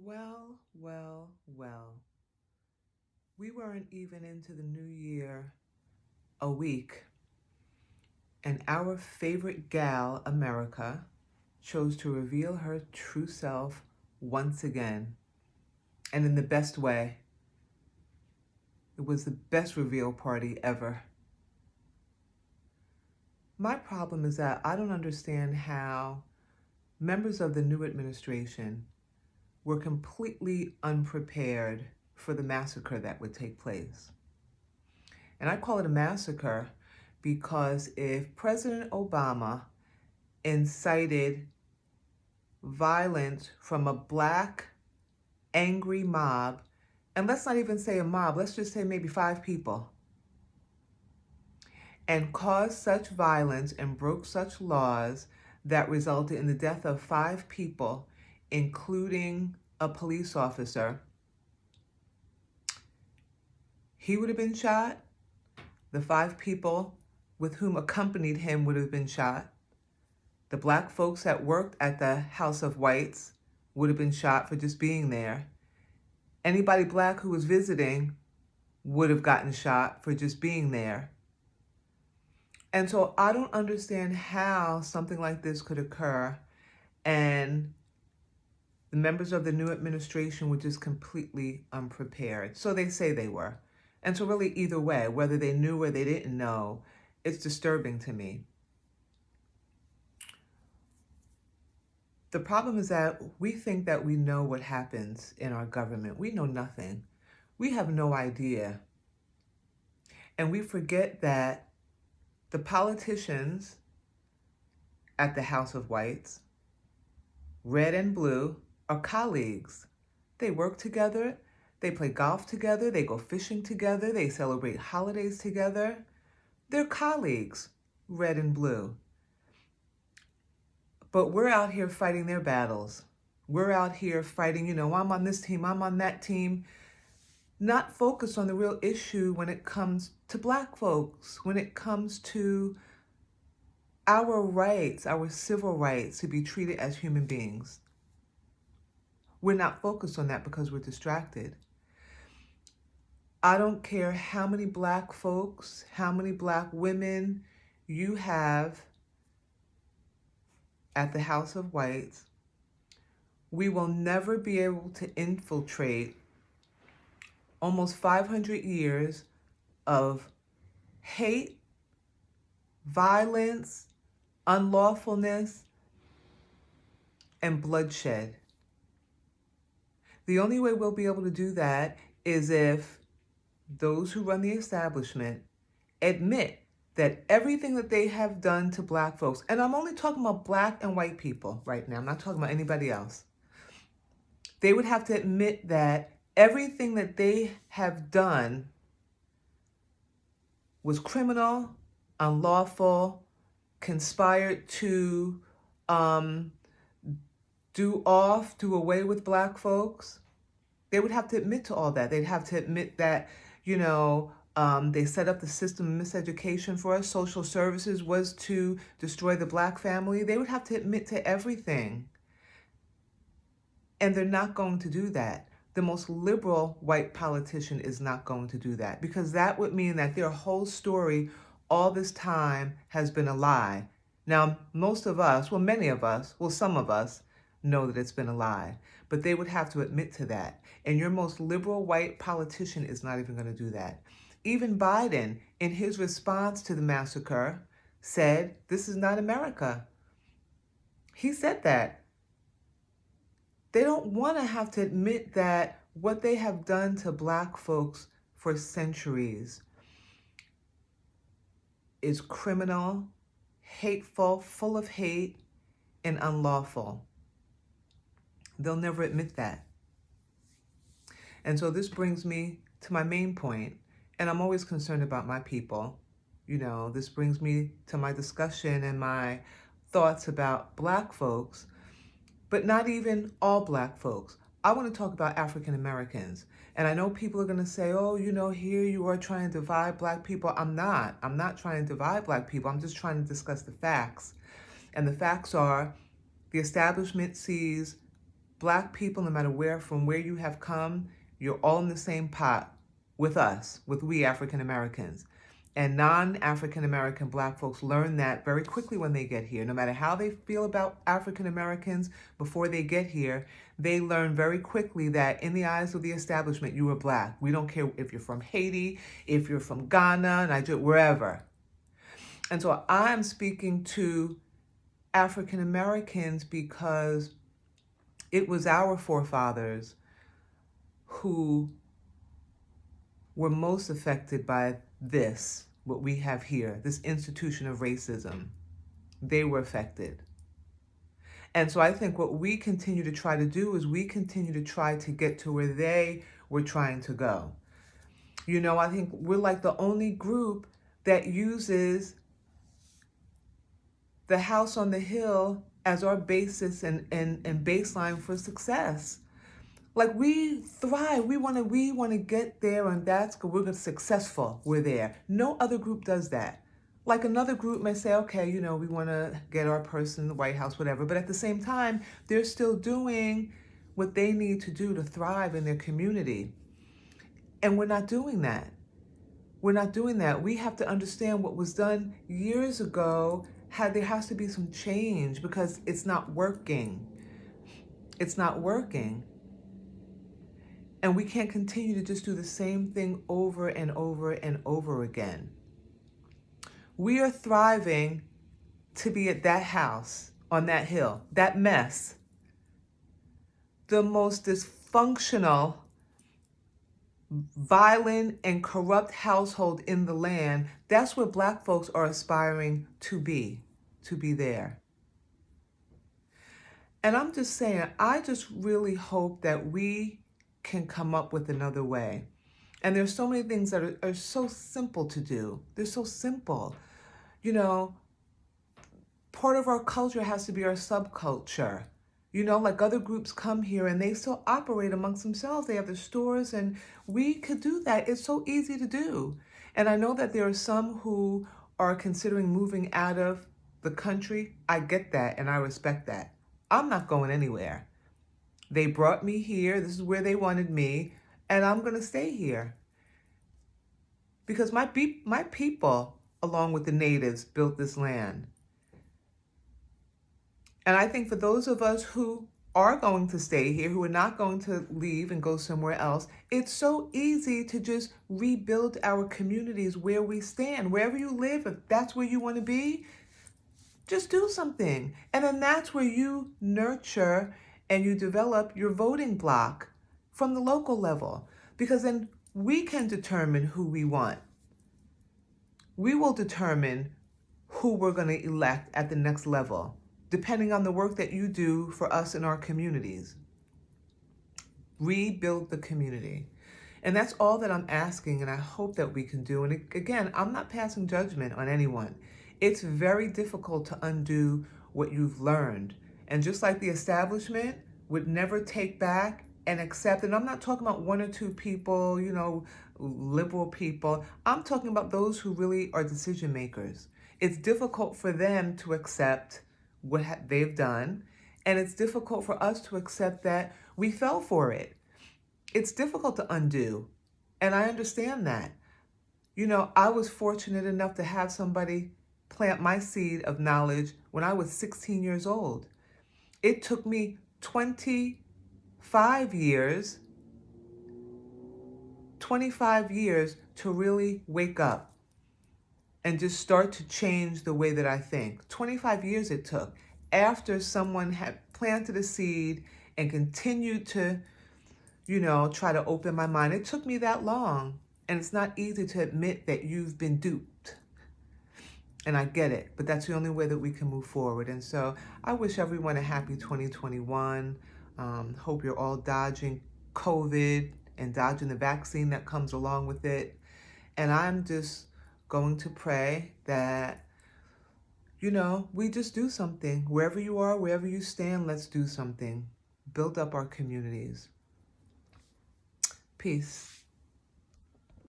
Well, well, well. We weren't even into the new year a week, and our favorite gal, America, chose to reveal her true self once again, and in the best way. It was the best reveal party ever. My problem is that I don't understand how members of the new administration were completely unprepared for the massacre that would take place. And I call it a massacre because if President Obama incited violence from a black, angry mob, and let's not even say a mob, let's just say maybe 5 people, and caused such violence and broke such laws that resulted in the death of 5 people, including a police officer, he would have been shot. The 5 people with whom accompanied him would have been shot. The black folks that worked at the House of Whites would have been shot for just being there. Anybody black who was visiting would have gotten shot for just being there. And so I don't understand how something like this could occur and the members of the new administration were just completely unprepared. So they say they were. And so really either way, whether they knew or they didn't know, it's disturbing to me. The problem is that we think that we know what happens in our government. We know nothing. We have no idea. And we forget that the politicians at the House of Whites, red and blue, are colleagues. They work together, they play golf together, they go fishing together, they celebrate holidays together. They're colleagues, red and blue. But we're out here fighting their battles. We're out here fighting, I'm on this team, I'm on that team, not focused on the real issue when it comes to black folks, when it comes to our rights, our civil rights to be treated as human beings. We're not focused on that because we're distracted. I don't care how many black folks, how many black women you have at the House of Whites. We will never be able to infiltrate almost 500 years of hate, violence, unlawfulness, and bloodshed. The only way we'll be able to do that is if those who run the establishment admit that everything that they have done to black folks, and I'm only talking about black and white people right now, I'm not talking about anybody else. They would have to admit that everything that they have done was criminal, unlawful, conspired to do away with black folks. They would have to admit to all that. They'd have to admit that, they set up the system of miseducation for us. Social services was to destroy the black family. They would have to admit to everything. And they're not going to do that. The most liberal white politician is not going to do that because that would mean that their whole story all this time has been a lie. Now, most of us, well, many of us, well, some of us know that it's been a lie, but they would have to admit to that. And your most liberal white politician is not even going to do that. Even Biden, in his response to the massacre, said, "This is not America." He said that. They don't want to have to admit that what they have done to black folks for centuries is criminal, hateful, full of hate, and unlawful. They'll never admit that. And so this brings me to my main point, and I'm always concerned about my people. This brings me to my discussion and my thoughts about black folks, but not even all black folks. I want to talk about African Americans. And I know people are going to say, oh, here you are trying to divide black people. I'm not. I'm not trying to divide black people. I'm just trying to discuss the facts. And the facts are the establishment sees Black people, no matter from where you have come, you're all in the same pot with us, with we African Americans. And non-African American Black folks learn that very quickly when they get here. No matter how they feel about African Americans before they get here, they learn very quickly that in the eyes of the establishment, you are Black. We don't care if you're from Haiti, if you're from Ghana, Nigeria, wherever. And so I'm speaking to African Americans because it was our forefathers who were most affected by this, what we have here, this institution of racism. They were affected. And so I think what we continue to try to do is we continue to try to get to where they were trying to go. You know, I think we're like the only group that uses the house on the hill as our basis and baseline for success. Like, we thrive. We want to get there, and that's good. We're successful. We're there. No other group does that. Like, another group may say, okay, you know, we want to get our person in the White House, whatever. But at the same time, they're still doing what they need to do to thrive in their community. And we're not doing that. We're not doing that. We have to understand what was done years ago. There has to be some change because it's not working. It's not working. And we can't continue to just do the same thing over and over and over again. We are thriving to be at that house on that hill, that mess, the most dysfunctional, violent, and corrupt household in the land. That's what Black folks are aspiring to be there. And I'm just saying, I just really hope that we can come up with another way. And there's so many things that are so simple to do. They're so simple. You know, part of our culture has to be our subculture. You know, like, other groups come here and they still operate amongst themselves. They have their stores, and we could do that. It's so easy to do. And I know that there are some who are considering moving out of the country. I get that, and I respect that. I'm not going anywhere. They brought me here. This is where they wanted me, and I'm going to stay here. Because my people, along with the natives, built this land. And I think for those of us who are going to stay here, who are not going to leave and go somewhere else, it's so easy to just rebuild our communities where we stand. Wherever you live, if that's where you want to be, just do something. And then that's where you nurture and you develop your voting block from the local level. Because then we can determine who we want. We will determine who we're going to elect at the next level, depending on the work that you do for us in our communities. Rebuild the community. And that's all that I'm asking, and I hope that we can do. And again, I'm not passing judgment on anyone. It's very difficult to undo what you've learned. And just like the establishment would never take back and accept, and I'm not talking about one or two people, you know, liberal people. I'm talking about those who really are decision makers. It's difficult for them to accept what they've done, and it's difficult for us to accept that we fell for it. It's difficult to undo, and I understand that. You know, I was fortunate enough to have somebody plant my seed of knowledge when I was 16 years old. It took me 25 years to really wake up and just start to change the way that I think. 25 years it took after someone had planted a seed and continued to, you know, try to open my mind. It took me that long. And it's not easy to admit that you've been duped. And I get it, but that's the only way that we can move forward. And so I wish everyone a happy 2021. Hope you're all dodging COVID and dodging the vaccine that comes along with it. And I'm just going to pray that, you know, we just do something. Wherever you are, wherever you stand, let's do something. Build up our communities. Peace.